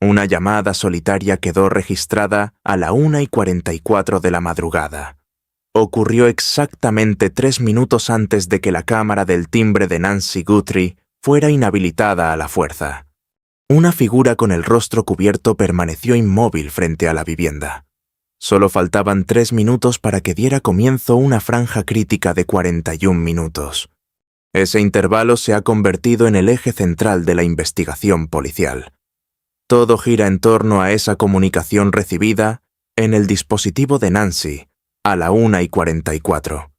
Una llamada solitaria quedó registrada a la 1:44 de la madrugada. Ocurrió exactamente 3 minutos antes de que la cámara del timbre de Nancy Guthrie fuera inhabilitada a la fuerza. Una figura con el rostro cubierto permaneció inmóvil frente a la vivienda. Solo faltaban 3 minutos para que diera comienzo una franja crítica de 41 minutos. Ese intervalo se ha convertido en el eje central de la investigación policial. Todo gira en torno a esa comunicación recibida en el dispositivo de Nancy a la 1:44.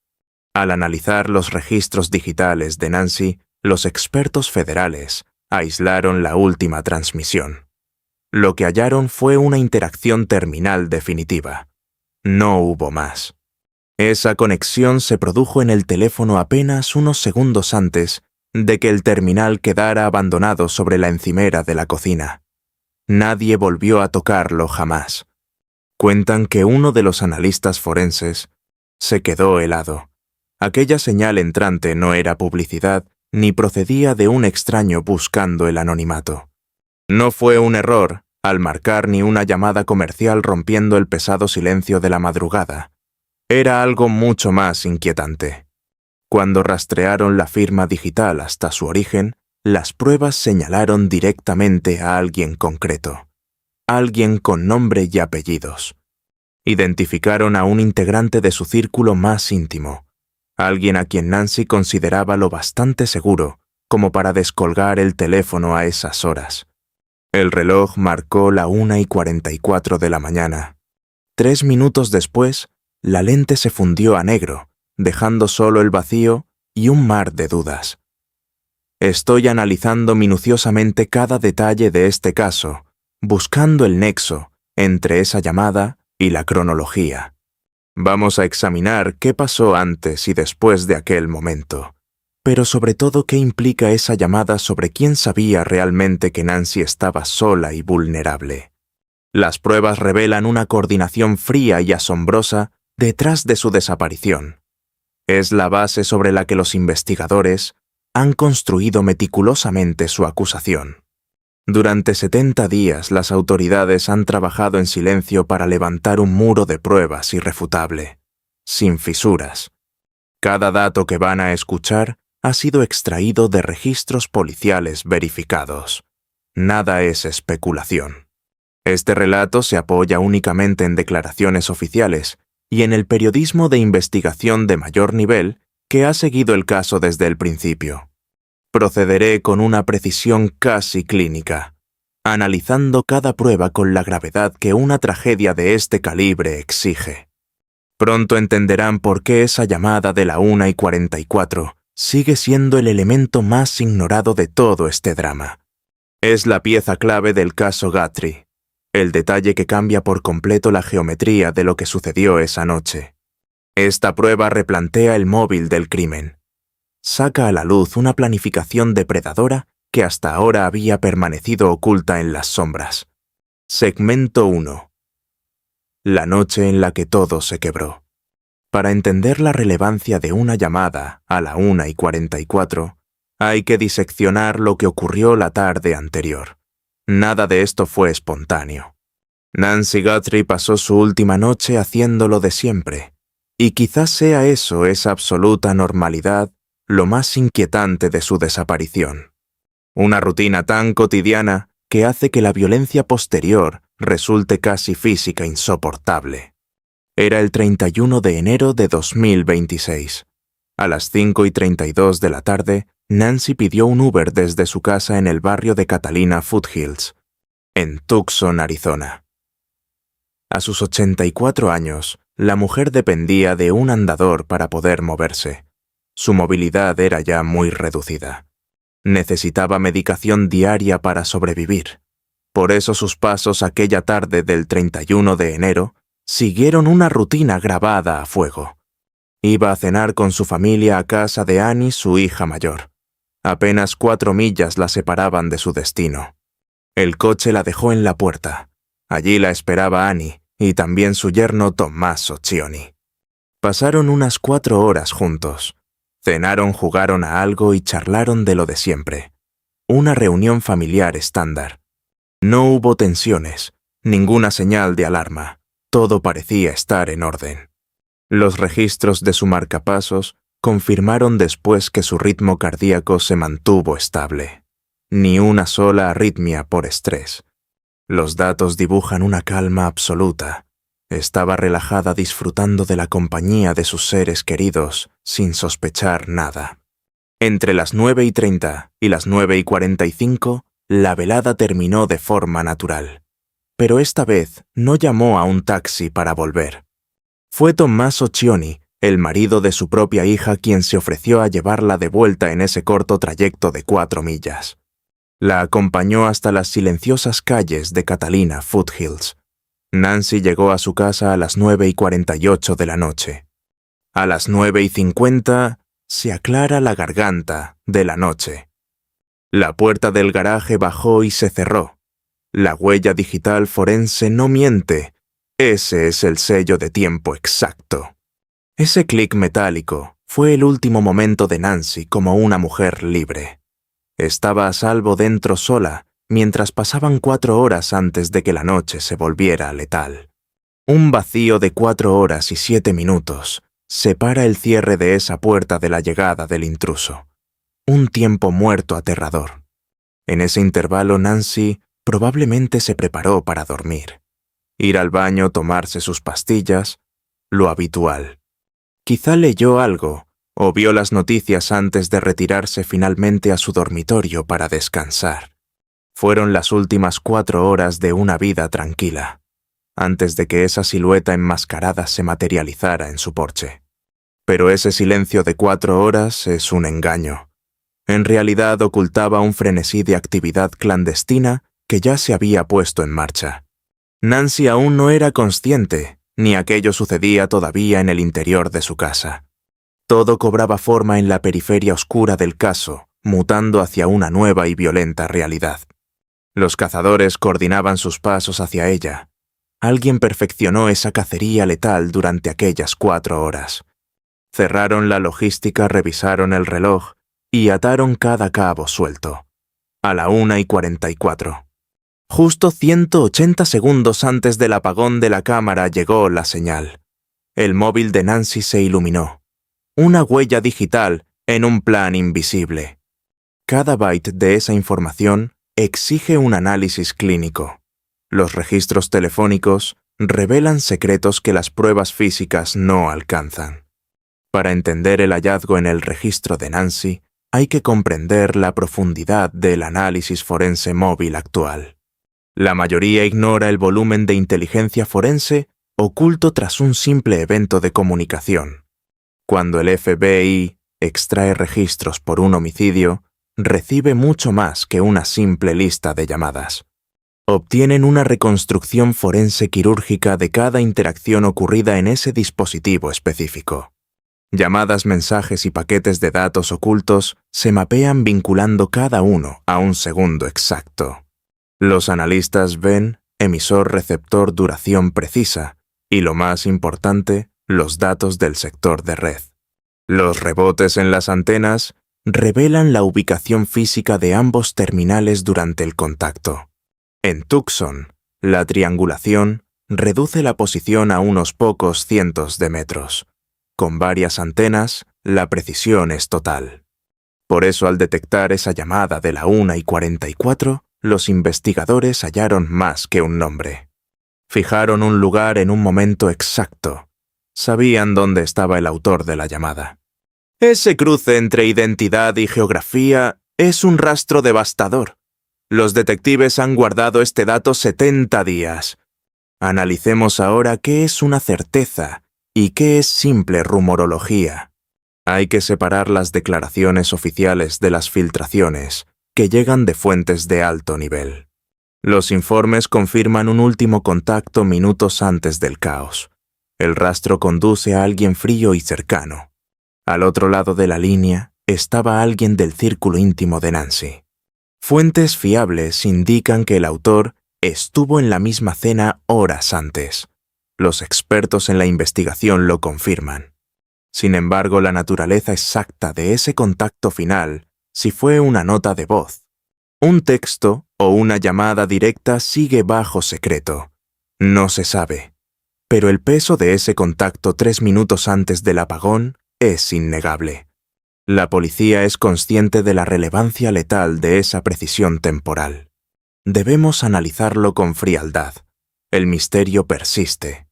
Al analizar los registros digitales de Nancy, los expertos federales aislaron la última transmisión. Lo que hallaron fue una interacción terminal definitiva. No hubo más. Esa conexión se produjo en el teléfono apenas unos segundos antes de que el terminal quedara abandonado sobre la encimera de la cocina. Nadie volvió a tocarlo jamás. Cuentan que uno de los analistas forenses se quedó helado. Aquella señal entrante no era publicidad ni procedía de un extraño buscando el anonimato. No fue un error al marcar ni una llamada comercial rompiendo el pesado silencio de la madrugada. Era algo mucho más inquietante. Cuando rastrearon la firma digital hasta su origen, las pruebas señalaron directamente a alguien concreto. Alguien con nombre y apellidos. Identificaron a un integrante de su círculo más íntimo, alguien a quien Nancy consideraba lo bastante seguro como para descolgar el teléfono a esas horas. El reloj marcó la 1:44 de la mañana. 3 minutos después, la lente se fundió a negro, dejando solo el vacío y un mar de dudas. Estoy analizando minuciosamente cada detalle de este caso, buscando el nexo entre esa llamada y la cronología. Vamos a examinar qué pasó antes y después de aquel momento, pero sobre todo qué implica esa llamada sobre quién sabía realmente que Nancy estaba sola y vulnerable. Las pruebas revelan una coordinación fría y asombrosa detrás de su desaparición. Es la base sobre la que los investigadores han construido meticulosamente su acusación. Durante 70 días las autoridades han trabajado en silencio para levantar un muro de pruebas irrefutable, sin fisuras. Cada dato que van a escuchar ha sido extraído de registros policiales verificados. Nada es especulación. Este relato se apoya únicamente en declaraciones oficiales y en el periodismo de investigación de mayor nivel que ha seguido el caso desde el principio. Procederé con una precisión casi clínica, analizando cada prueba con la gravedad que una tragedia de este calibre exige. Pronto entenderán por qué esa llamada de la 1:44 sigue siendo el elemento más ignorado de todo este drama. Es la pieza clave del caso Guthrie, el detalle que cambia por completo la geometría de lo que sucedió esa noche. Esta prueba replantea el móvil del crimen. Saca a la luz una planificación depredadora que hasta ahora había permanecido oculta en las sombras. Segmento 1. La noche en la que todo se quebró. Para entender la relevancia de una llamada a la 1:44, hay que diseccionar lo que ocurrió la tarde anterior. Nada de esto fue espontáneo. Nancy Guthrie pasó su última noche haciendo lo de siempre, y quizás sea eso, esa absoluta normalidad, lo más inquietante de su desaparición. Una rutina tan cotidiana que hace que la violencia posterior resulte casi física insoportable. Era el 31 de enero de 2026. A las 5:32 de la tarde, Nancy pidió un Uber desde su casa en el barrio de Catalina Foothills, en Tucson, Arizona. A sus 84 años, la mujer dependía de un andador para poder moverse. Su movilidad era ya muy reducida. Necesitaba medicación diaria para sobrevivir. Por eso sus pasos aquella tarde del 31 de enero siguieron una rutina grabada a fuego. Iba a cenar con su familia a casa de Annie, su hija mayor. Apenas 4 millas la separaban de su destino. El coche la dejó en la puerta. Allí la esperaba Annie y también su yerno Tommaso Cioni. Pasaron unas 4 horas juntos. Cenaron, jugaron a algo y charlaron de lo de siempre. Una reunión familiar estándar. No hubo tensiones, ninguna señal de alarma. Todo parecía estar en orden. Los registros de su marcapasos confirmaron después que su ritmo cardíaco se mantuvo estable. Ni una sola arritmia por estrés. Los datos dibujan una calma absoluta. Estaba relajada disfrutando de la compañía de sus seres queridos sin sospechar nada. Entre las 9:30 y las 9:45, la velada terminó de forma natural. Pero esta vez no llamó a un taxi para volver. Fue Tommaso Cioni, el marido de su propia hija, quien se ofreció a llevarla de vuelta en ese corto trayecto de 4 millas. La acompañó hasta las silenciosas calles de Catalina Foothills. Nancy llegó a su casa a las 9:48 de la noche. A las 9:50 se aclara la garganta de la noche. La puerta del garaje bajó y se cerró. La huella digital forense no miente. Ese es el sello de tiempo exacto. Ese clic metálico fue el último momento de Nancy como una mujer libre. Estaba a salvo dentro sola, mientras pasaban 4 horas antes de que la noche se volviera letal. Un vacío de 4 horas y 7 minutos separa el cierre de esa puerta de la llegada del intruso. Un tiempo muerto aterrador. En ese intervalo Nancy probablemente se preparó para dormir. Ir al baño, tomarse sus pastillas, lo habitual. Quizá leyó algo o vio las noticias antes de retirarse finalmente a su dormitorio para descansar. Fueron las últimas 4 horas de una vida tranquila, antes de que esa silueta enmascarada se materializara en su porche. Pero ese silencio de 4 horas es un engaño. En realidad ocultaba un frenesí de actividad clandestina que ya se había puesto en marcha. Nancy aún no era consciente, ni aquello sucedía todavía en el interior de su casa. Todo cobraba forma en la periferia oscura del caso, mutando hacia una nueva y violenta realidad. Los cazadores coordinaban sus pasos hacia ella. Alguien perfeccionó esa cacería letal durante aquellas 4 horas. Cerraron la logística, revisaron el reloj y ataron cada cabo suelto. A la 1:44. Justo 180 segundos antes del apagón de la cámara llegó la señal. El móvil de Nancy se iluminó. Una huella digital en un plan invisible. Cada byte de esa información exige un análisis clínico. Los registros telefónicos revelan secretos que las pruebas físicas no alcanzan. Para entender el hallazgo en el registro de Nancy, hay que comprender la profundidad del análisis forense móvil actual. La mayoría ignora el volumen de inteligencia forense oculto tras un simple evento de comunicación. Cuando el FBI extrae registros por un homicidio, recibe mucho más que una simple lista de llamadas. Obtienen una reconstrucción forense quirúrgica de cada interacción ocurrida en ese dispositivo específico. Llamadas, mensajes y paquetes de datos ocultos se mapean vinculando cada uno a un segundo exacto. Los analistas ven emisor, receptor, duración precisa y, lo más importante, los datos del sector de red. Los rebotes en las antenas revelan la ubicación física de ambos terminales durante el contacto. En Tucson, la triangulación reduce la posición a unos pocos cientos de metros. Con varias antenas, la precisión es total. Por eso, al detectar esa llamada de la 1:44, los investigadores hallaron más que un nombre. Fijaron un lugar en un momento exacto. Sabían dónde estaba el autor de la llamada. Ese cruce entre identidad y geografía es un rastro devastador. Los detectives han guardado este dato 70 días. Analicemos ahora qué es una certeza y qué es simple rumorología. Hay que separar las declaraciones oficiales de las filtraciones que llegan de fuentes de alto nivel. Los informes confirman un último contacto minutos antes del caos. El rastro conduce a alguien frío y cercano. Al otro lado de la línea estaba alguien del círculo íntimo de Nancy. Fuentes fiables indican que el autor estuvo en la misma cena horas antes. Los expertos en la investigación lo confirman. Sin embargo, la naturaleza exacta de ese contacto final, si fue una nota de voz, un texto o una llamada directa sigue bajo secreto. No se sabe. Pero el peso de ese contacto 3 minutos antes del apagón es innegable. La policía es consciente de la relevancia letal de esa precisión temporal. Debemos analizarlo con frialdad. El misterio persiste.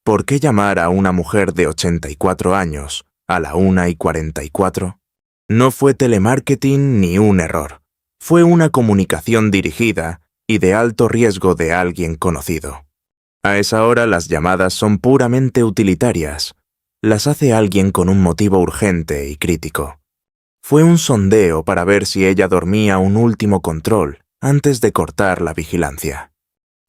¿Por qué llamar a una mujer de 84 años a la 1:44? No fue telemarketing ni un error. Fue una comunicación dirigida y de alto riesgo de alguien conocido. A esa hora las llamadas son puramente utilitarias. Las hace alguien con un motivo urgente y crítico. Fue un sondeo para ver si ella dormía un último control antes de cortar la vigilancia.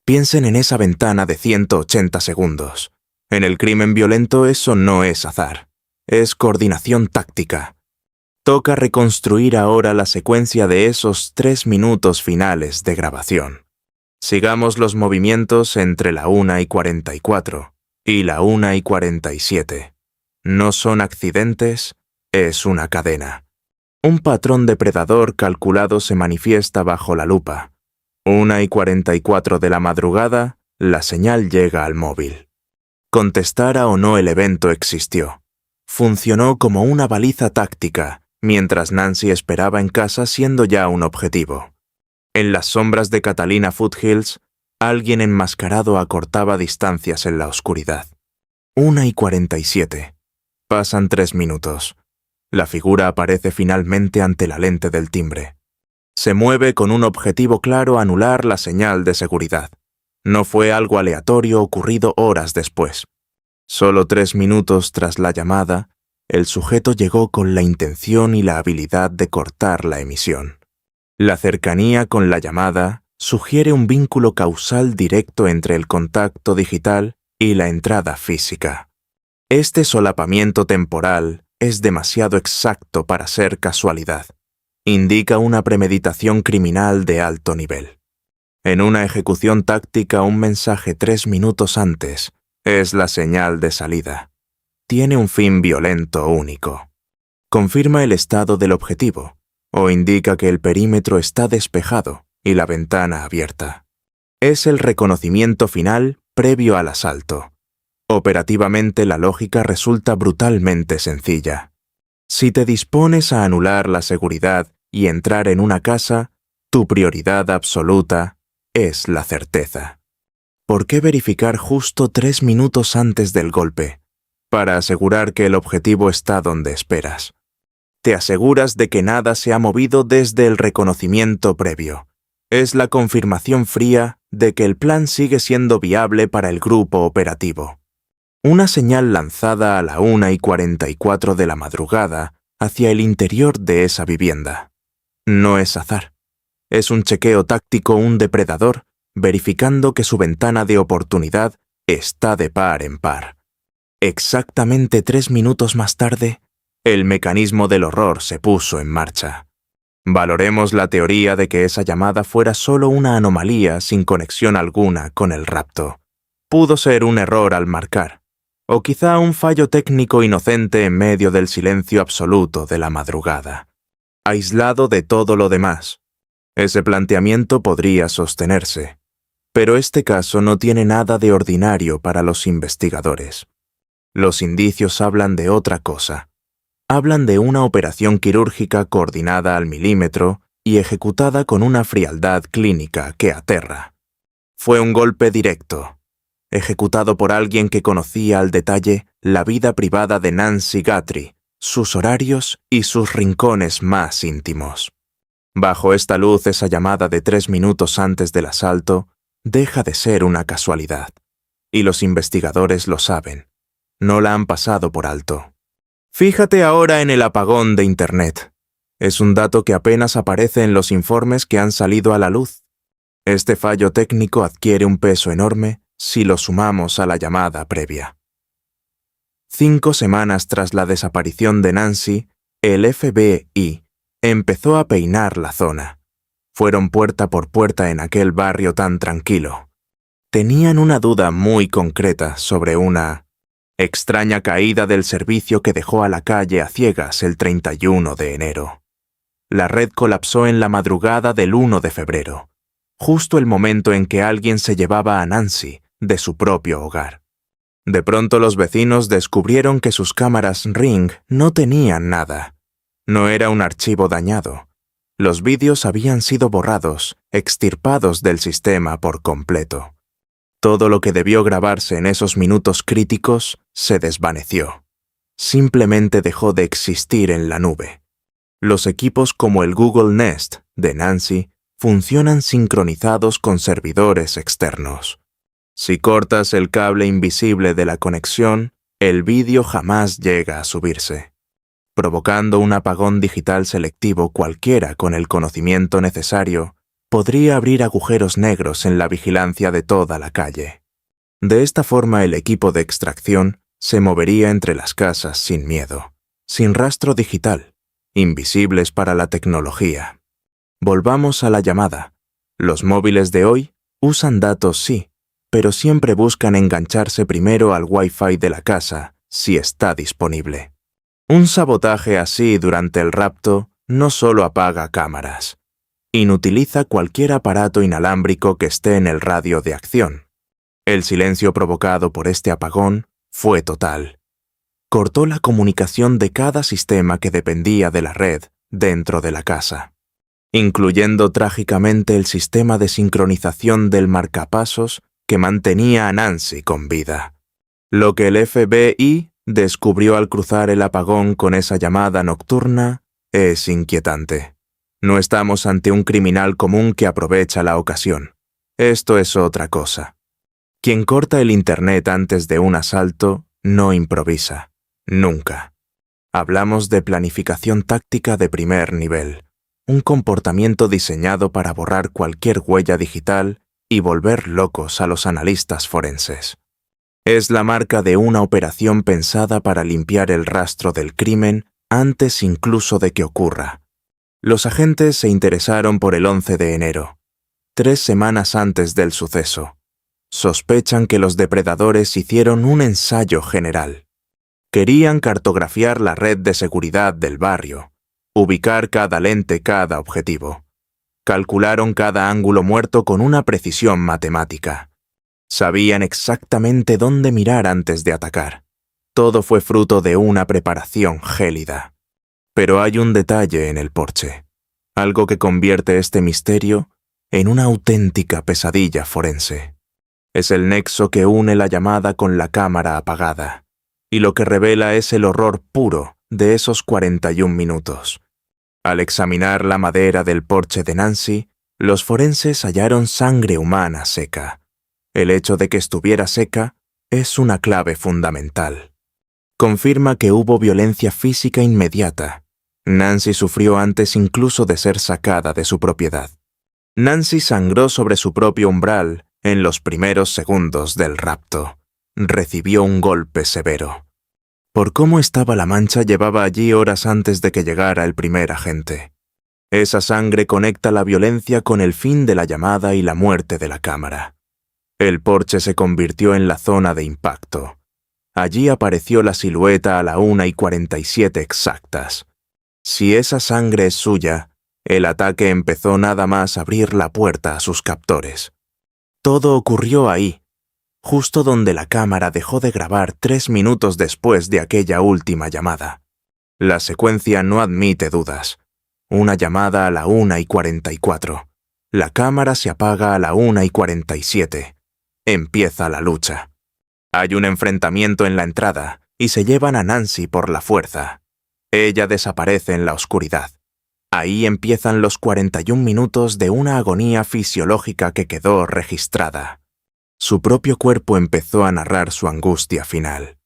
Piensen en esa ventana de 180 segundos. En el crimen violento eso no es azar. Es coordinación táctica. Toca reconstruir ahora la secuencia de esos 3 minutos finales de grabación. Sigamos los movimientos entre la 1:44 y la 1:47. No son accidentes, es una cadena. Un patrón depredador calculado se manifiesta bajo la lupa. 1:44 de la madrugada, la señal llega al móvil. Contestara o no el evento existió. Funcionó como una baliza táctica, mientras Nancy esperaba en casa siendo ya un objetivo. En las sombras de Catalina Foothills, alguien enmascarado acortaba distancias en la oscuridad. 1:47. Pasan 3 minutos. La figura aparece finalmente ante la lente del timbre. Se mueve con un objetivo claro a anular la señal de seguridad. No fue algo aleatorio ocurrido horas después. Solo 3 minutos tras la llamada, el sujeto llegó con la intención y la habilidad de cortar la emisión. La cercanía con la llamada sugiere un vínculo causal directo entre el contacto digital y la entrada física. Este solapamiento temporal es demasiado exacto para ser casualidad. Indica una premeditación criminal de alto nivel. En una ejecución táctica, un mensaje 3 minutos antes es la señal de salida. Tiene un fin violento único. Confirma el estado del objetivo, o indica que el perímetro está despejado y la ventana abierta. Es el reconocimiento final previo al asalto. Operativamente la lógica resulta brutalmente sencilla. Si te dispones a anular la seguridad y entrar en una casa, tu prioridad absoluta es la certeza. ¿Por qué verificar justo 3 minutos antes del golpe? Para asegurar que el objetivo está donde esperas. Te aseguras de que nada se ha movido desde el reconocimiento previo. Es la confirmación fría de que el plan sigue siendo viable para el grupo operativo. Una señal lanzada a la 1:44 de la madrugada hacia el interior de esa vivienda. No es azar. Es un chequeo táctico, un depredador, verificando que su ventana de oportunidad está de par en par. Exactamente 3 minutos más tarde, el mecanismo del horror se puso en marcha. Valoremos la teoría de que esa llamada fuera solo una anomalía sin conexión alguna con el rapto. Pudo ser un error al marcar, o quizá un fallo técnico inocente en medio del silencio absoluto de la madrugada, aislado de todo lo demás. Ese planteamiento podría sostenerse, pero este caso no tiene nada de ordinario para los investigadores. Los indicios hablan de otra cosa. Hablan de una operación quirúrgica coordinada al milímetro y ejecutada con una frialdad clínica que aterra. Fue un golpe directo, ejecutado por alguien que conocía al detalle la vida privada de Nancy Guthrie, sus horarios y sus rincones más íntimos. Bajo esta luz, esa llamada de 3 minutos antes del asalto deja de ser una casualidad. Y los investigadores lo saben. No la han pasado por alto. Fíjate ahora en el apagón de Internet. Es un dato que apenas aparece en los informes que han salido a la luz. Este fallo técnico adquiere un peso enorme si lo sumamos a la llamada previa. 5 semanas tras la desaparición de Nancy, el FBI empezó a peinar la zona. Fueron puerta por puerta en aquel barrio tan tranquilo. Tenían una duda muy concreta sobre una extraña caída del servicio que dejó a la calle a ciegas el 31 de enero. La red colapsó en la madrugada del 1 de febrero, justo el momento en que alguien se llevaba a Nancy de su propio hogar. De pronto los vecinos descubrieron que sus cámaras Ring no tenían nada. No era un archivo dañado. Los vídeos habían sido borrados, extirpados del sistema por completo. Todo lo que debió grabarse en esos minutos críticos se desvaneció. Simplemente dejó de existir en la nube. Los equipos como el Google Nest de Nancy funcionan sincronizados con servidores externos. Si cortas el cable invisible de la conexión, el vídeo jamás llega a subirse, provocando un apagón digital selectivo. Cualquiera con el conocimiento necesario podría abrir agujeros negros en la vigilancia de toda la calle. De esta forma el equipo de extracción se movería entre las casas sin miedo, sin rastro digital, invisibles para la tecnología. Volvamos a la llamada. Los móviles de hoy usan datos, sí, pero siempre buscan engancharse primero al Wi-Fi de la casa, si está disponible. Un sabotaje así durante el rapto no solo apaga cámaras, inutiliza cualquier aparato inalámbrico que esté en el radio de acción. El silencio provocado por este apagón fue total. Cortó la comunicación de cada sistema que dependía de la red dentro de la casa, incluyendo trágicamente el sistema de sincronización del marcapasos que mantenía a Nancy con vida. Lo que el FBI descubrió al cruzar el apagón con esa llamada nocturna es inquietante. No estamos ante un criminal común que aprovecha la ocasión. Esto es otra cosa. Quien corta el Internet antes de un asalto no improvisa. Nunca. Hablamos de planificación táctica de primer nivel, un comportamiento diseñado para borrar cualquier huella digital y volver locos a los analistas forenses. Es la marca de una operación pensada para limpiar el rastro del crimen antes incluso de que ocurra. Los agentes se interesaron por el 11 de enero, 3 semanas antes del suceso. Sospechan que los depredadores hicieron un ensayo general. Querían cartografiar la red de seguridad del barrio, ubicar cada lente, cada objetivo. Calcularon cada ángulo muerto con una precisión matemática. Sabían exactamente dónde mirar antes de atacar. Todo fue fruto de una preparación gélida. Pero hay un detalle en el porche, algo que convierte este misterio en una auténtica pesadilla forense. Es el nexo que une la llamada con la cámara apagada, y lo que revela es el horror puro de esos 41 minutos. Al examinar la madera del porche de Nancy, los forenses hallaron sangre humana seca. El hecho de que estuviera seca es una clave fundamental. Confirma que hubo violencia física inmediata. Nancy sufrió antes incluso de ser sacada de su propiedad. Nancy sangró sobre su propio umbral en los primeros segundos del rapto. Recibió un golpe severo. Por cómo estaba la mancha, llevaba allí horas antes de que llegara el primer agente. Esa sangre conecta la violencia con el fin de la llamada y la muerte de la cámara. El porche se convirtió en la zona de impacto. Allí apareció la silueta a la 1:47 exactas. Si esa sangre es suya, el ataque empezó nada más abrir la puerta a sus captores. Todo ocurrió ahí, justo donde la cámara dejó de grabar 3 minutos después de aquella última llamada. La secuencia no admite dudas. Una llamada a la 1:44. La cámara se apaga a la 1:47. Empieza la lucha. Hay un enfrentamiento en la entrada y se llevan a Nancy por la fuerza. Ella desaparece en la oscuridad. Ahí empiezan los 41 minutos de una agonía fisiológica que quedó registrada. Su propio cuerpo empezó a narrar su angustia final.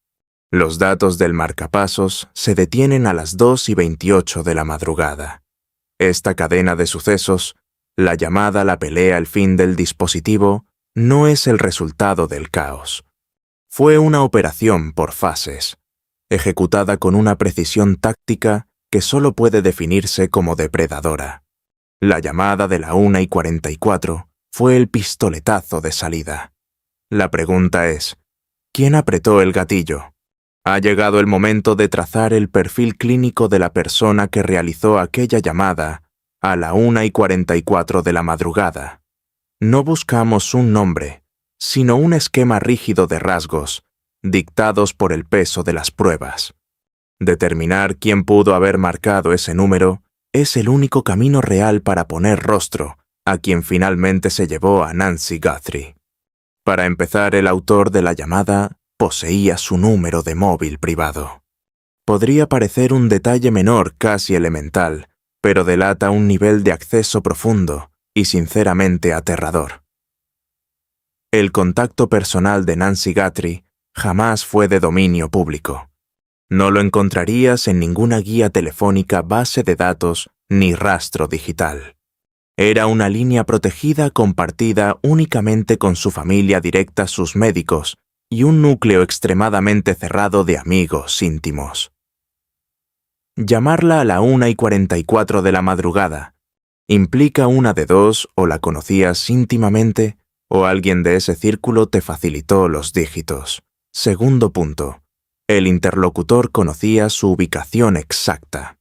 Los datos del marcapasos se detienen a las 2:28 de la madrugada. Esta cadena de sucesos, la llamada, la pelea, el fin del dispositivo, no es el resultado del caos. Fue una operación por fases, ejecutada con una precisión táctica que solo puede definirse como depredadora. La llamada de la 1:44 fue el pistoletazo de salida. La pregunta es, ¿quién apretó el gatillo? Ha llegado el momento de trazar el perfil clínico de la persona que realizó aquella llamada a la 1:44 de la madrugada. No buscamos un nombre, sino un esquema rígido de rasgos, dictados por el peso de las pruebas. Determinar quién pudo haber marcado ese número es el único camino real para poner rostro a quien finalmente se llevó a Nancy Guthrie. Para empezar, el autor de la llamada poseía su número de móvil privado. Podría parecer un detalle menor, casi elemental, pero delata un nivel de acceso profundo y sinceramente aterrador. El contacto personal de Nancy Guthrie jamás fue de dominio público. No lo encontrarías en ninguna guía telefónica, base de datos ni rastro digital. Era una línea protegida compartida únicamente con su familia directa, sus médicos y un núcleo extremadamente cerrado de amigos íntimos. Llamarla a la 1:44 de la madrugada implica una de dos: o la conocías íntimamente o alguien de ese círculo te facilitó los dígitos. Segundo punto. El interlocutor conocía su ubicación exacta.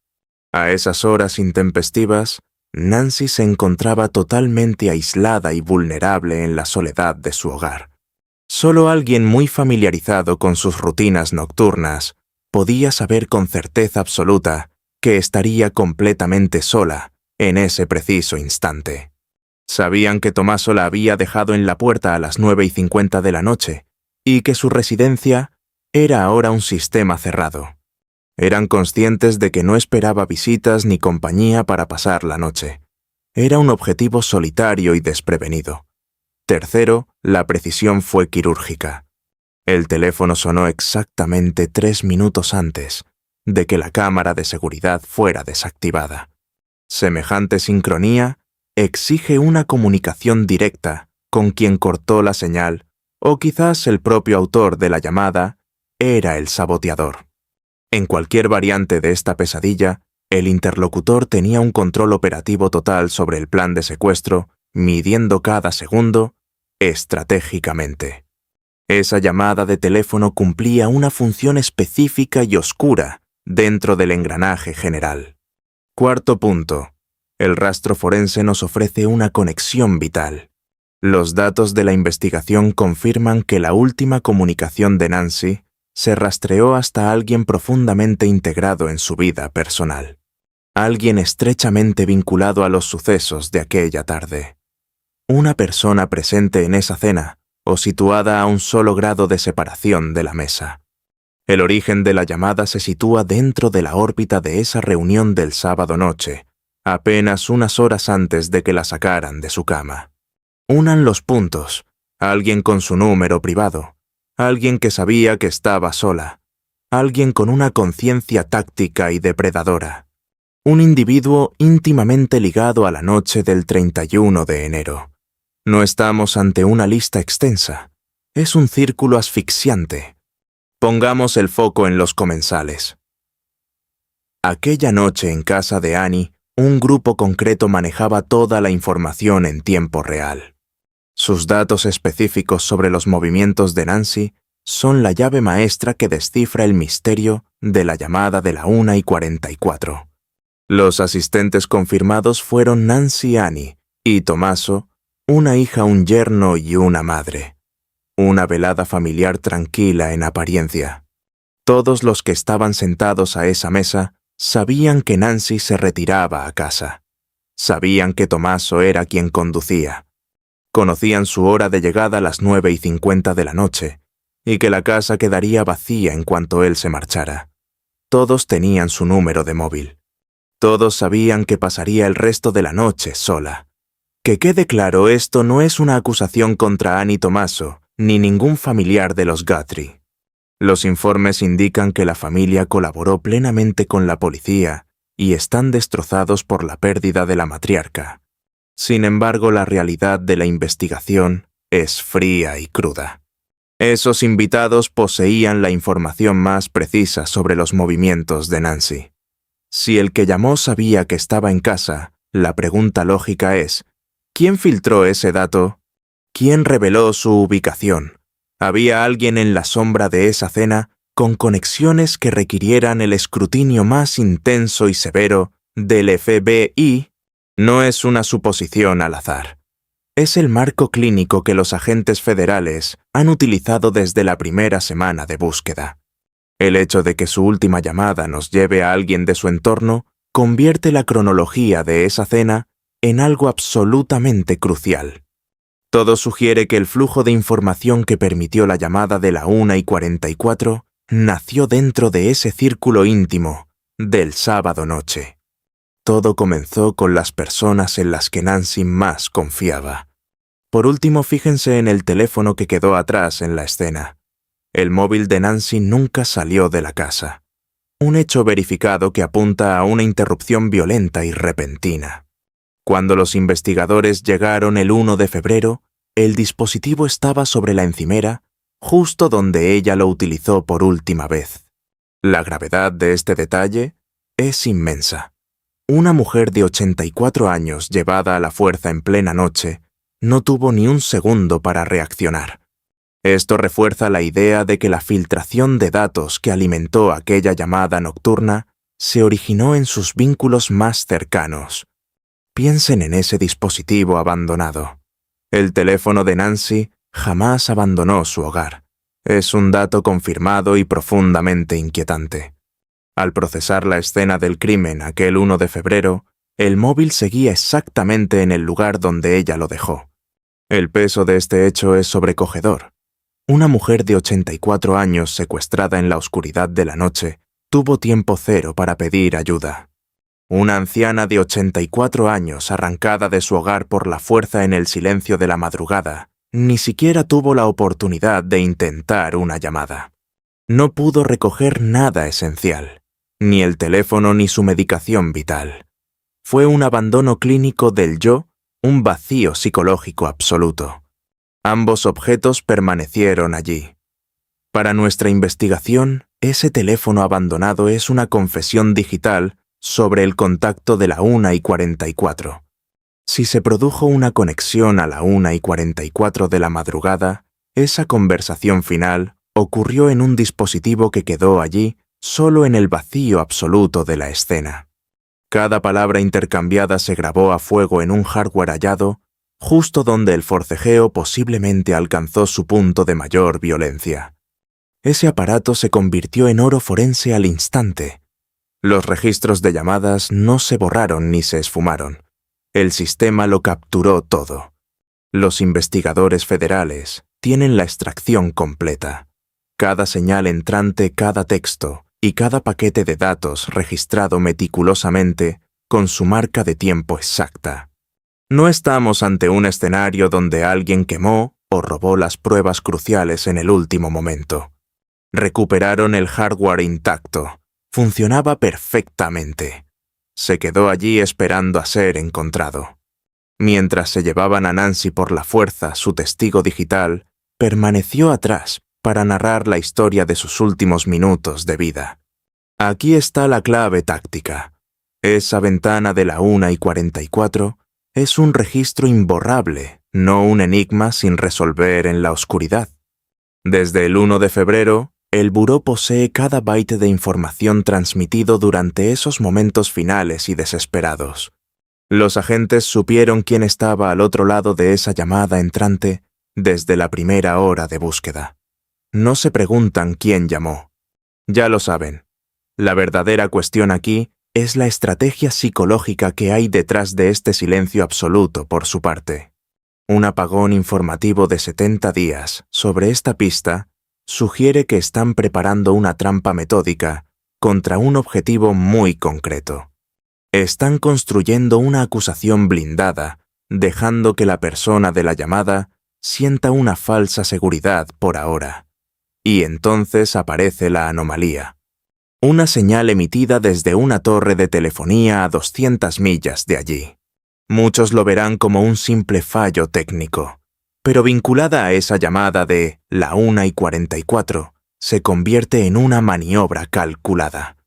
A esas horas intempestivas, Nancy se encontraba totalmente aislada y vulnerable en la soledad de su hogar. Solo alguien muy familiarizado con sus rutinas nocturnas podía saber con certeza absoluta que estaría completamente sola en ese preciso instante. Sabían que Tommaso la había dejado en la puerta a las 9:50 de la noche y que su residencia era ahora un sistema cerrado. Eran conscientes de que no esperaba visitas ni compañía para pasar la noche. Era un objetivo solitario y desprevenido. Tercero, la precisión fue quirúrgica. El teléfono sonó exactamente 3 minutos antes de que la cámara de seguridad fuera desactivada. Semejante sincronía exige una comunicación directa con quien cortó la señal, o quizás el propio autor de la llamada era el saboteador. En cualquier variante de esta pesadilla, el interlocutor tenía un control operativo total sobre el plan de secuestro, midiendo cada segundo estratégicamente. Esa llamada de teléfono cumplía una función específica y oscura dentro del engranaje general. Cuarto punto. El rastro forense nos ofrece una conexión vital. Los datos de la investigación confirman que la última comunicación de Nancy se rastreó hasta alguien profundamente integrado en su vida personal. Alguien estrechamente vinculado a los sucesos de aquella tarde. Una persona presente en esa cena o situada a un solo grado de separación de la mesa. El origen de la llamada se sitúa dentro de la órbita de esa reunión del sábado noche, apenas unas horas antes de que la sacaran de su cama. Unan los puntos: alguien con su número privado, alguien que sabía que estaba sola, alguien con una conciencia táctica y depredadora, un individuo íntimamente ligado a la noche del 31 de enero. No estamos ante una lista extensa, es un círculo asfixiante. Pongamos el foco en los comensales. Aquella noche en casa de Annie, un grupo concreto manejaba toda la información en tiempo real. Sus datos específicos sobre los movimientos de Nancy son la llave maestra que descifra el misterio de la llamada de la 1:44. Los asistentes confirmados fueron Nancy Annie y Tommaso, una hija, un yerno y una madre. Una velada familiar tranquila en apariencia. Todos los que estaban sentados a esa mesa sabían que Nancy se retiraba a casa. Sabían que Tommaso era quien conducía. Conocían su hora de llegada a las 9:50 de la noche y que la casa quedaría vacía en cuanto él se marchara. Todos tenían su número de móvil. Todos sabían que pasaría el resto de la noche sola. Que quede claro, esto no es una acusación contra Annie Tommaso ni ningún familiar de los Guthrie. Los informes indican que la familia colaboró plenamente con la policía y están destrozados por la pérdida de la matriarca. Sin embargo, la realidad de la investigación es fría y cruda. Esos invitados poseían la información más precisa sobre los movimientos de Nancy. Si el que llamó sabía que estaba en casa, la pregunta lógica es: ¿quién filtró ese dato? ¿Quién reveló su ubicación? ¿Había alguien en la sombra de esa cena con conexiones que requirieran el escrutinio más intenso y severo del FBI? No es una suposición al azar. Es el marco clínico que los agentes federales han utilizado desde la primera semana de búsqueda. El hecho de que su última llamada nos lleve a alguien de su entorno convierte la cronología de esa cena en algo absolutamente crucial. Todo sugiere que el flujo de información que permitió la llamada de la 1:44 nació dentro de ese círculo íntimo del sábado noche. Todo comenzó con las personas en las que Nancy más confiaba. Por último, fíjense en el teléfono que quedó atrás en la escena. El móvil de Nancy nunca salió de la casa. Un hecho verificado que apunta a una interrupción violenta y repentina. Cuando los investigadores llegaron el 1 de febrero, el dispositivo estaba sobre la encimera, justo donde ella lo utilizó por última vez. La gravedad de este detalle es inmensa. Una mujer de 84 años llevada a la fuerza en plena noche no tuvo ni un segundo para reaccionar. Esto refuerza la idea de que la filtración de datos que alimentó aquella llamada nocturna se originó en sus vínculos más cercanos. Piensen en ese dispositivo abandonado. El teléfono de Nancy jamás abandonó su hogar. Es un dato confirmado y profundamente inquietante. Al procesar la escena del crimen aquel 1 de febrero, el móvil seguía exactamente en el lugar donde ella lo dejó. El peso de este hecho es sobrecogedor. Una mujer de 84 años secuestrada en la oscuridad de la noche tuvo tiempo cero para pedir ayuda. Una anciana de 84 años arrancada de su hogar por la fuerza en el silencio de la madrugada ni siquiera tuvo la oportunidad de intentar una llamada. No pudo recoger nada esencial, ni el teléfono ni su medicación vital. Fue un abandono clínico del yo, un vacío psicológico absoluto. Ambos objetos permanecieron allí. Para nuestra investigación, ese teléfono abandonado es una confesión digital sobre el contacto de la 1:44. Si se produjo una conexión a la 1:44 de la madrugada, esa conversación final ocurrió en un dispositivo que quedó allí solo en el vacío absoluto de la escena. Cada palabra intercambiada se grabó a fuego en un hardware hallado justo donde el forcejeo posiblemente alcanzó su punto de mayor violencia. Ese aparato se convirtió en oro forense al instante. Los registros de llamadas no se borraron ni se esfumaron. El sistema lo capturó todo. Los investigadores federales tienen la extracción completa. Cada señal entrante, cada texto y cada paquete de datos registrado meticulosamente con su marca de tiempo exacta. No estamos ante un escenario donde alguien quemó o robó las pruebas cruciales en el último momento. Recuperaron el hardware intacto. Funcionaba perfectamente. Se quedó allí esperando a ser encontrado. Mientras se llevaban a Nancy por la fuerza, su testigo digital permaneció atrás para narrar la historia de sus últimos minutos de vida. Aquí está la clave táctica. Esa ventana de la 1:44 es un registro imborrable, no un enigma sin resolver en la oscuridad. Desde el 1 de febrero, el buró posee cada byte de información transmitido durante esos momentos finales y desesperados. Los agentes supieron quién estaba al otro lado de esa llamada entrante desde la primera hora de búsqueda. No se preguntan quién llamó. Ya lo saben. La verdadera cuestión aquí es la estrategia psicológica que hay detrás de este silencio absoluto por su parte. Un apagón informativo de 70 días sobre esta pista sugiere que están preparando una trampa metódica contra un objetivo muy concreto. Están construyendo una acusación blindada, dejando que la persona de la llamada sienta una falsa seguridad por ahora. Y entonces aparece la anomalía. Una señal emitida desde una torre de telefonía a 200 millas de allí. Muchos lo verán como un simple fallo técnico, pero vinculada a esa llamada de la 1:44, se convierte en una maniobra calculada.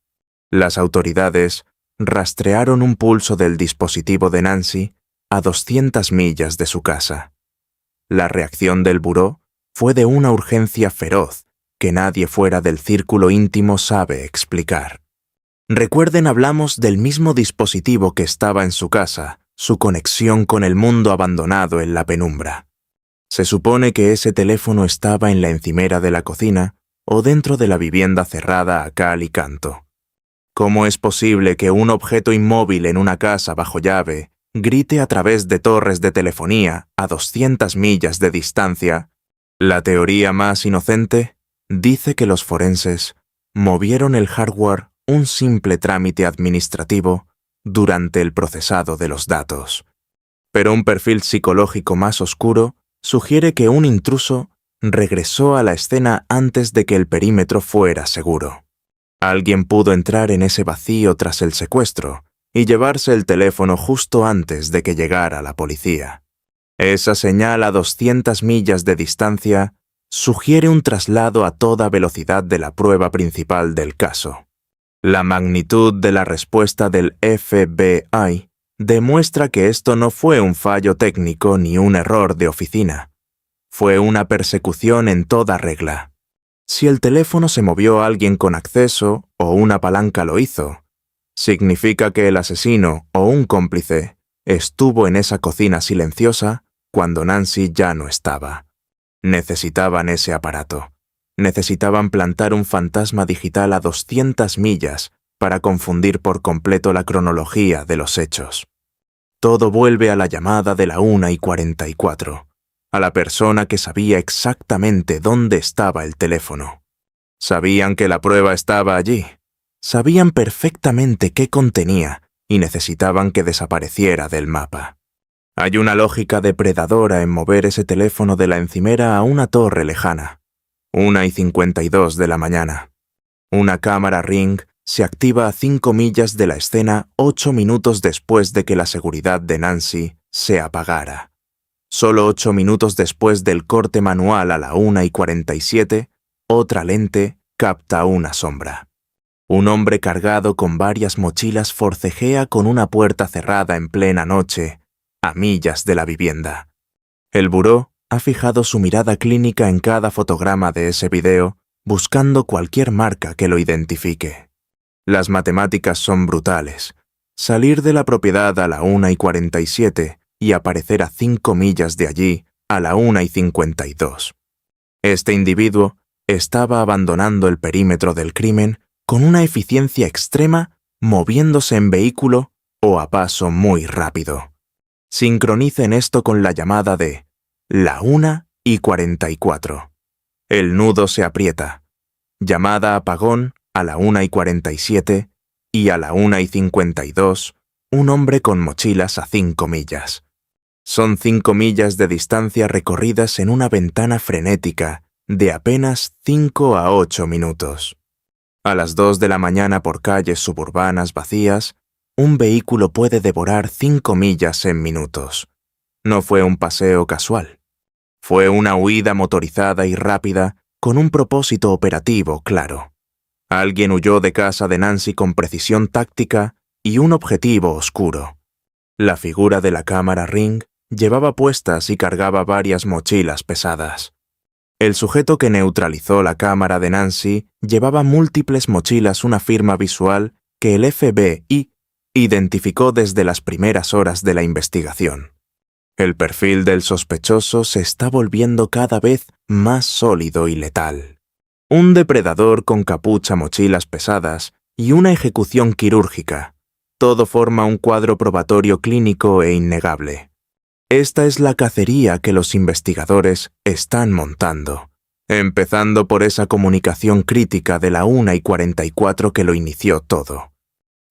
Las autoridades rastrearon un pulso del dispositivo de Nancy a 200 millas de su casa. La reacción del buró fue de una urgencia feroz que nadie fuera del círculo íntimo sabe explicar. Recuerden, hablamos del mismo dispositivo que estaba en su casa su conexión con el mundo abandonado en la penumbra. Se supone que ese teléfono estaba en la encimera de la cocina o dentro de la vivienda cerrada a cal y canto. ¿Cómo es posible que un objeto inmóvil en una casa bajo llave grite a través de torres de telefonía a 200 millas de distancia? La teoría más inocente dice que los forenses movieron el hardware un simple trámite administrativo durante el procesado de los datos. Pero un perfil psicológico más oscuro sugiere que un intruso regresó a la escena antes de que el perímetro fuera seguro. Alguien pudo entrar en ese vacío tras el secuestro y llevarse el teléfono justo antes de que llegara la policía. Esa señal a 200 millas de distancia sugiere un traslado a toda velocidad de la prueba principal del caso. La magnitud de la respuesta del FBI demuestra que esto no fue un fallo técnico ni un error de oficina. Fue una persecución en toda regla. Si el teléfono se movió a alguien con acceso o una palanca lo hizo, significa que el asesino o un cómplice estuvo en esa cocina silenciosa cuando Nancy ya no estaba. Necesitaban ese aparato. Necesitaban plantar un fantasma digital a 200 millas para confundir por completo la cronología de los hechos. Todo vuelve a la llamada de la 1:44, a la persona que sabía exactamente dónde estaba el teléfono. Sabían que la prueba estaba allí. Sabían perfectamente qué contenía y necesitaban que desapareciera del mapa. Hay una lógica depredadora en mover ese teléfono de la encimera a una torre lejana. 1:52 de la mañana. Una cámara Ring se activa a 5 millas de la escena 8 minutos después de que la seguridad de Nancy se apagara. Solo 8 minutos después del corte manual a la 1:47, otra lente capta una sombra. Un hombre cargado con varias mochilas forcejea con una puerta cerrada en plena noche, a millas de la vivienda. El buró ha fijado su mirada clínica en cada fotograma de ese video, buscando cualquier marca que lo identifique. Las matemáticas son brutales. Salir de la propiedad a la 1:47 y aparecer a 5 millas de allí a la 1:52. Este individuo estaba abandonando el perímetro del crimen con una eficiencia extrema, moviéndose en vehículo o a paso muy rápido. Sincronicen esto con la llamada de la 1:44. El nudo se aprieta. Llamada apagón a la 1:47 y a la 1:52, un hombre con mochilas a 5 millas. Son 5 millas de distancia recorridas en una ventana frenética de apenas 5 a 8 minutos. A las 2 de la mañana por calles suburbanas vacías, un vehículo puede devorar 5 millas en minutos. No fue un paseo casual. Fue una huida motorizada y rápida con un propósito operativo claro. Alguien huyó de casa de Nancy con precisión táctica y un objetivo oscuro. La figura de la cámara Ring llevaba puestas y cargaba varias mochilas pesadas. El sujeto que neutralizó la cámara de Nancy llevaba múltiples mochilas, una firma visual que el FBI identificó desde las primeras horas de la investigación. El perfil del sospechoso se está volviendo cada vez más sólido y letal. Un depredador con capucha, mochilas pesadas y una ejecución quirúrgica. Todo forma un cuadro probatorio clínico e innegable. Esta es la cacería que los investigadores están montando, empezando por esa comunicación crítica de la 1:44 que lo inició todo.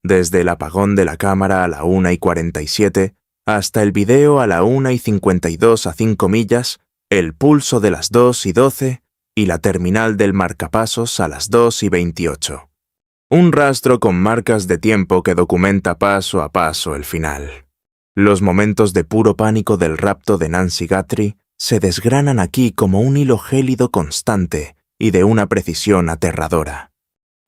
Desde el apagón de la cámara a la 1:47 hasta el video a la 1:52 a 5 millas, el pulso de las 2:12 y la terminal del marcapasos a las 2:28. Un rastro con marcas de tiempo que documenta paso a paso el final. Los momentos de puro pánico del rapto de Nancy Guthrie se desgranan aquí como un hilo gélido constante y de una precisión aterradora.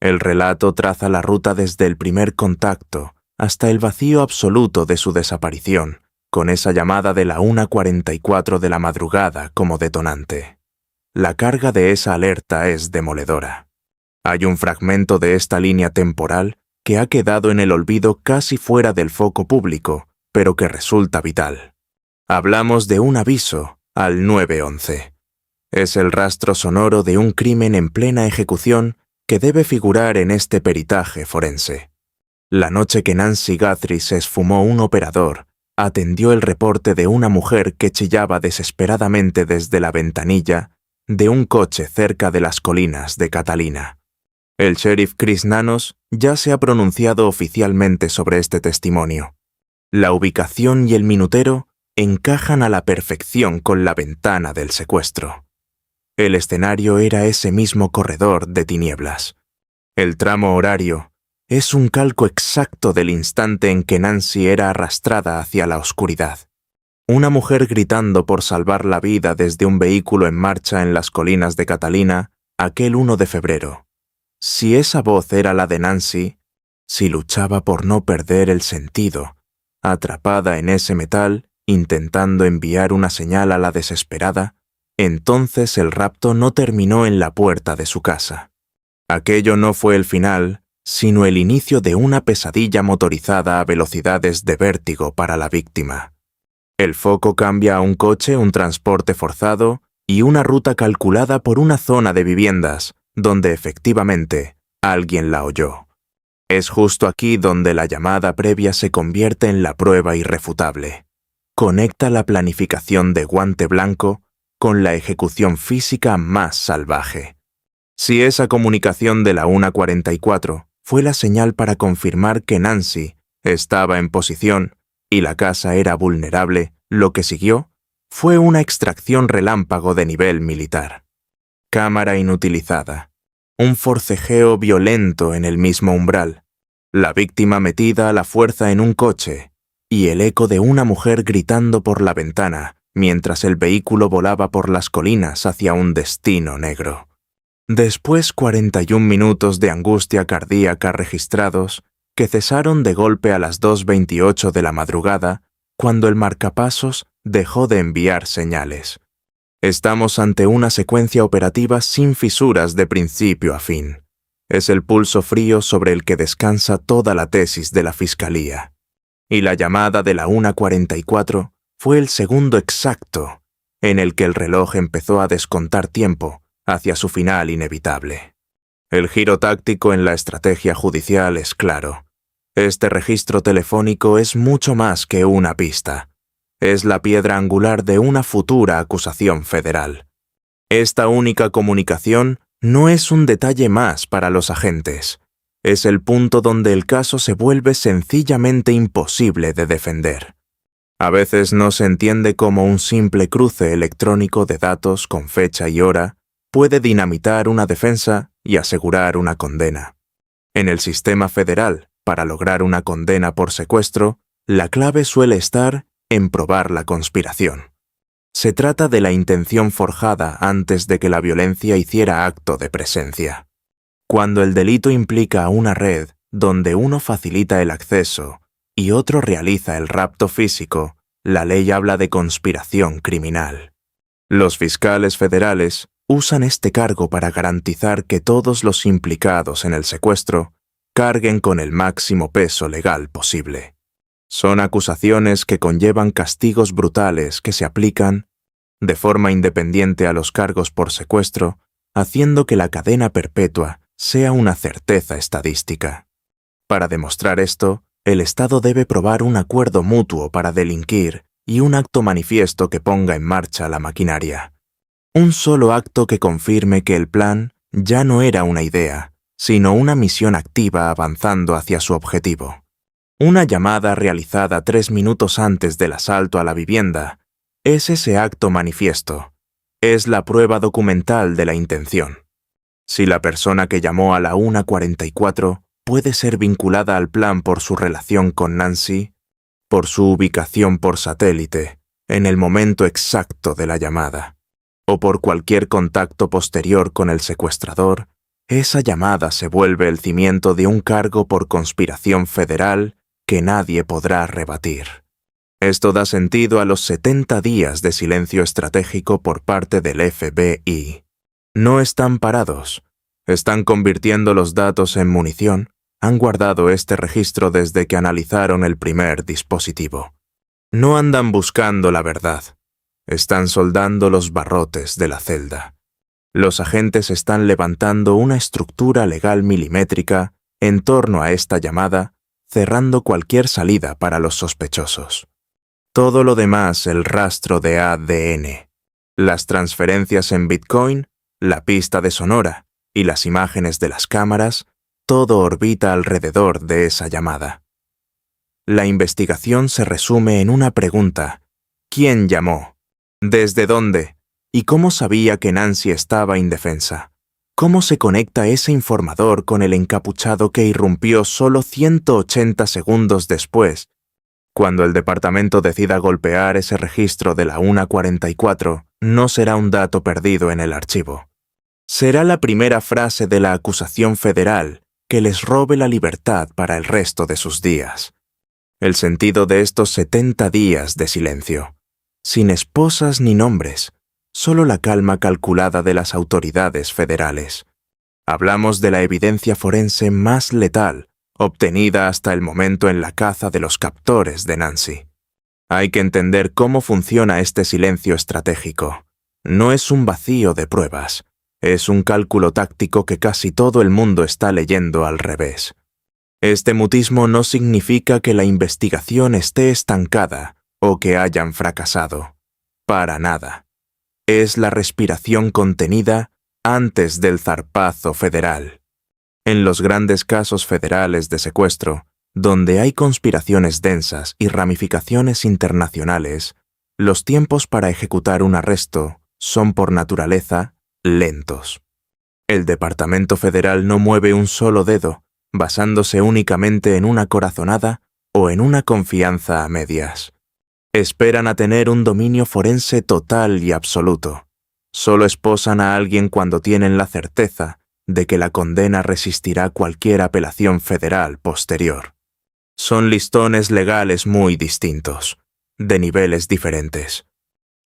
El relato traza la ruta desde el primer contacto hasta el vacío absoluto de su desaparición, con esa llamada de la 1:44 de la madrugada como detonante. La carga de esa alerta es demoledora. Hay un fragmento de esta línea temporal que ha quedado en el olvido casi fuera del foco público, pero que resulta vital. Hablamos de un aviso al 911. Es el rastro sonoro de un crimen en plena ejecución que debe figurar en este peritaje forense. La noche que Nancy Guthrie se esfumó, un operador atendió el reporte de una mujer que chillaba desesperadamente desde la ventanilla de un coche cerca de las colinas de Catalina. El sheriff Chris Nanos ya se ha pronunciado oficialmente sobre este testimonio. La ubicación y el minutero encajan a la perfección con la ventana del secuestro. El escenario era ese mismo corredor de tinieblas. El tramo horario es un calco exacto del instante en que Nancy era arrastrada hacia la oscuridad. Una mujer gritando por salvar la vida desde un vehículo en marcha en las colinas de Catalina aquel 1 de febrero. Si esa voz era la de Nancy, si luchaba por no perder el sentido, atrapada en ese metal, intentando enviar una señal a la desesperada, entonces el rapto no terminó en la puerta de su casa. Aquello no fue el final, sino el inicio de una pesadilla motorizada a velocidades de vértigo para la víctima. El foco cambia a un coche, un transporte forzado y una ruta calculada por una zona de viviendas, donde efectivamente alguien la oyó. Es justo aquí donde la llamada previa se convierte en la prueba irrefutable. Conecta la planificación de Guante Blanco con la ejecución física más salvaje. Si esa comunicación de la 1:44 fue la señal para confirmar que Nancy estaba en posición y la casa era vulnerable, lo que siguió fue una extracción relámpago de nivel militar. Cámara inutilizada. Un forcejeo violento en el mismo umbral. La víctima metida a la fuerza en un coche y el eco de una mujer gritando por la ventana mientras el vehículo volaba por las colinas hacia un destino negro. Después 41 minutos de angustia cardíaca registrados que cesaron de golpe a las 2:28 de la madrugada cuando el marcapasos dejó de enviar señales. Estamos ante una secuencia operativa sin fisuras de principio a fin. Es el pulso frío sobre el que descansa toda la tesis de la Fiscalía. Y la llamada de la 1:44 fue el segundo exacto en el que el reloj empezó a descontar tiempo hacia su final inevitable. El giro táctico en la estrategia judicial es claro. Este registro telefónico es mucho más que una pista. Es la piedra angular de una futura acusación federal. Esta única comunicación no es un detalle más para los agentes. Es el punto donde el caso se vuelve sencillamente imposible de defender. A veces no se entiende cómo un simple cruce electrónico de datos con fecha y hora puede dinamitar una defensa y asegurar una condena. En el sistema federal, para lograr una condena por secuestro, la clave suele estar en probar la conspiración. Se trata de la intención forjada antes de que la violencia hiciera acto de presencia. Cuando el delito implica una red donde uno facilita el acceso y otro realiza el rapto físico, la ley habla de conspiración criminal. Los fiscales federales usan este cargo para garantizar que todos los implicados en el secuestro carguen con el máximo peso legal posible. Son acusaciones que conllevan castigos brutales que se aplican de forma independiente a los cargos por secuestro, haciendo que la cadena perpetua sea una certeza estadística. Para demostrar esto, el Estado debe probar un acuerdo mutuo para delinquir y un acto manifiesto que ponga en marcha la maquinaria. Un solo acto que confirme que el plan ya no era una idea, sino una misión activa avanzando hacia su objetivo. Una llamada realizada 3 minutos antes del asalto a la vivienda es ese acto manifiesto. Es la prueba documental de la intención. Si la persona que llamó a la 1:44 puede ser vinculada al plan por su relación con Nancy, por su ubicación por satélite, en el momento exacto de la llamada, o por cualquier contacto posterior con el secuestrador, esa llamada se vuelve el cimiento de un cargo por conspiración federal que nadie podrá rebatir. Esto da sentido a los 70 días de silencio estratégico por parte del FBI. No están parados. Están convirtiendo los datos en munición. Han guardado este registro desde que analizaron el primer dispositivo. No andan buscando la verdad. Están soldando los barrotes de la celda. Los agentes están levantando una estructura legal milimétrica en torno a esta llamada, cerrando cualquier salida para los sospechosos. Todo lo demás, el rastro de ADN, las transferencias en Bitcoin, la pista de Sonora y las imágenes de las cámaras, todo orbita alrededor de esa llamada. La investigación se resume en una pregunta: ¿quién llamó? ¿Desde dónde? ¿Y cómo sabía que Nancy estaba indefensa? ¿Cómo se conecta ese informador con el encapuchado que irrumpió solo 180 segundos después? Cuando el departamento decida golpear ese registro de la 1:44, no será un dato perdido en el archivo. Será la primera frase de la acusación federal que les robe la libertad para el resto de sus días. El sentido de estos 70 días de silencio, sin esposas ni nombres, solo la calma calculada de las autoridades federales. Hablamos de la evidencia forense más letal obtenida hasta el momento en la caza de los captores de Nancy. Hay que entender cómo funciona este silencio estratégico. No es un vacío de pruebas, es un cálculo táctico que casi todo el mundo está leyendo al revés. Este mutismo no significa que la investigación esté estancada o que hayan fracasado. Para nada. Es la respiración contenida antes del zarpazo federal. En los grandes casos federales de secuestro, donde hay conspiraciones densas y ramificaciones internacionales, los tiempos para ejecutar un arresto son por naturaleza lentos. El Departamento Federal no mueve un solo dedo, basándose únicamente en una corazonada o en una confianza a medias. Esperan a tener un dominio forense total y absoluto. Solo esposan a alguien cuando tienen la certeza de que la condena resistirá cualquier apelación federal posterior. Son listones legales muy distintos, de niveles diferentes.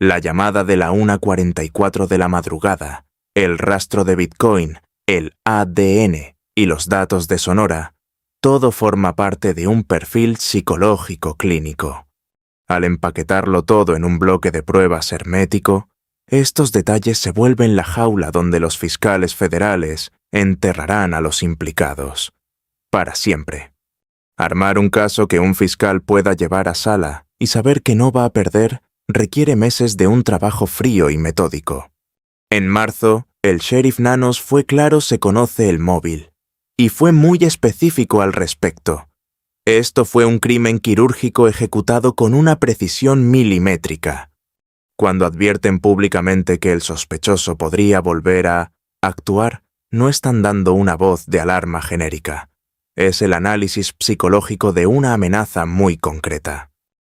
La llamada de la 1:44 de la madrugada, el rastro de Bitcoin, el ADN y los datos de Sonora, todo forma parte de un perfil psicológico clínico. Al empaquetarlo todo en un bloque de pruebas hermético, estos detalles se vuelven la jaula donde los fiscales federales enterrarán a los implicados. Para siempre. Armar un caso que un fiscal pueda llevar a sala y saber que no va a perder requiere meses de un trabajo frío y metódico. En marzo, el sheriff Nanos fue claro: se conoce el móvil. Y fue muy específico al respecto. Esto fue un crimen quirúrgico ejecutado con una precisión milimétrica. Cuando advierten públicamente que el sospechoso podría volver a actuar, no están dando una voz de alarma genérica. Es el análisis psicológico de una amenaza muy concreta.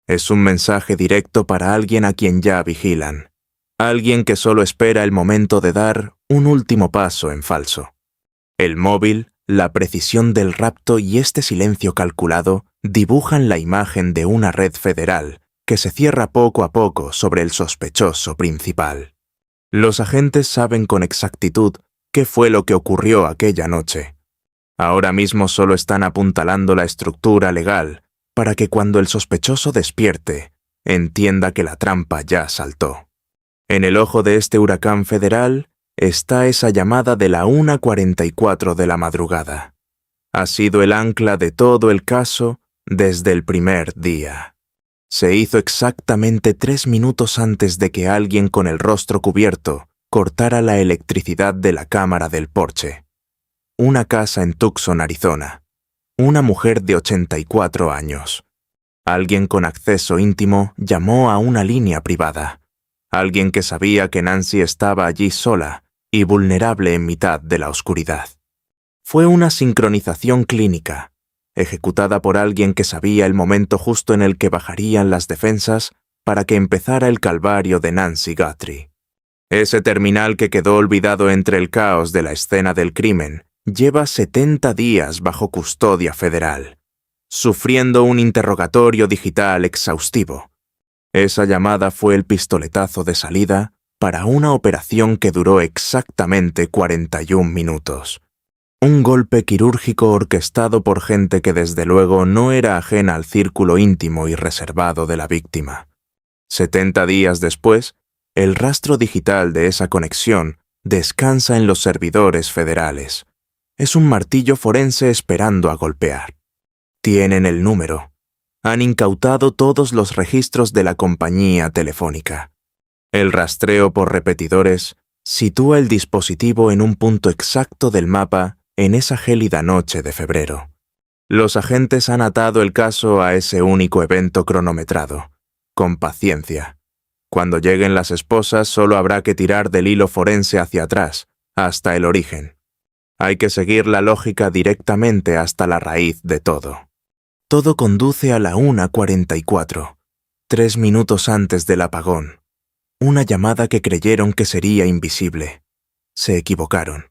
Es un mensaje directo para alguien a quien ya vigilan. Alguien que solo espera el momento de dar un último paso en falso. El móvil, la precisión del rapto y este silencio calculado dibujan la imagen de una red federal que se cierra poco a poco sobre el sospechoso principal. Los agentes saben con exactitud qué fue lo que ocurrió aquella noche. Ahora mismo solo están apuntalando la estructura legal para que cuando el sospechoso despierte, entienda que la trampa ya saltó. En el ojo de este huracán federal está esa llamada de la 1:44 de la madrugada. Ha sido el ancla de todo el caso desde el primer día. Se hizo exactamente 3 minutos antes de que alguien con el rostro cubierto cortara la electricidad de la cámara del porche. Una casa en Tucson, Arizona. Una mujer de 84 años. Alguien con acceso íntimo llamó a una línea privada. Alguien que sabía que Nancy estaba allí sola y vulnerable en mitad de la oscuridad. Fue una sincronización clínica, ejecutada por alguien que sabía el momento justo en el que bajarían las defensas para que empezara el calvario de Nancy Guthrie. Ese terminal que quedó olvidado entre el caos de la escena del crimen lleva 70 días bajo custodia federal, sufriendo un interrogatorio digital exhaustivo. Esa llamada fue el pistoletazo de salida para una operación que duró exactamente 41 minutos. Un golpe quirúrgico orquestado por gente que desde luego no era ajena al círculo íntimo y reservado de la víctima. 70 días después, el rastro digital de esa conexión descansa en los servidores federales. Es un martillo forense esperando a golpear. Tienen el número. Han incautado todos los registros de la compañía telefónica. El rastreo por repetidores sitúa el dispositivo en un punto exacto del mapa en esa gélida noche de febrero. Los agentes han atado el caso a ese único evento cronometrado. Con paciencia. Cuando lleguen las esposas solo habrá que tirar del hilo forense hacia atrás, hasta el origen. Hay que seguir la lógica directamente hasta la raíz de todo. Todo conduce a la 1:44, 3 minutos antes del apagón. Una llamada que creyeron que sería invisible. Se equivocaron.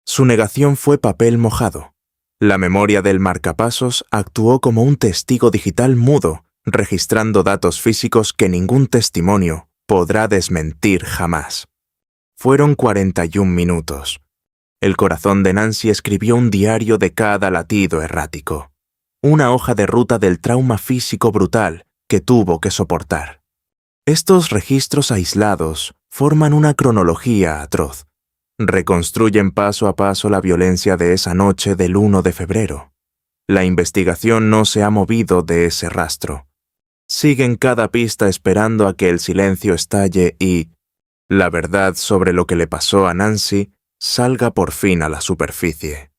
Su negación fue papel mojado. La memoria del marcapasos actuó como un testigo digital mudo, registrando datos físicos que ningún testimonio podrá desmentir jamás. Fueron 41 minutos. El corazón de Nancy escribió un diario de cada latido errático. Una hoja de ruta del trauma físico brutal que tuvo que soportar. Estos registros aislados forman una cronología atroz. Reconstruyen paso a paso la violencia de esa noche del 1 de febrero. La investigación no se ha movido de ese rastro. Siguen cada pista esperando a que el silencio estalle y la verdad sobre lo que le pasó a Nancy salga por fin a la superficie.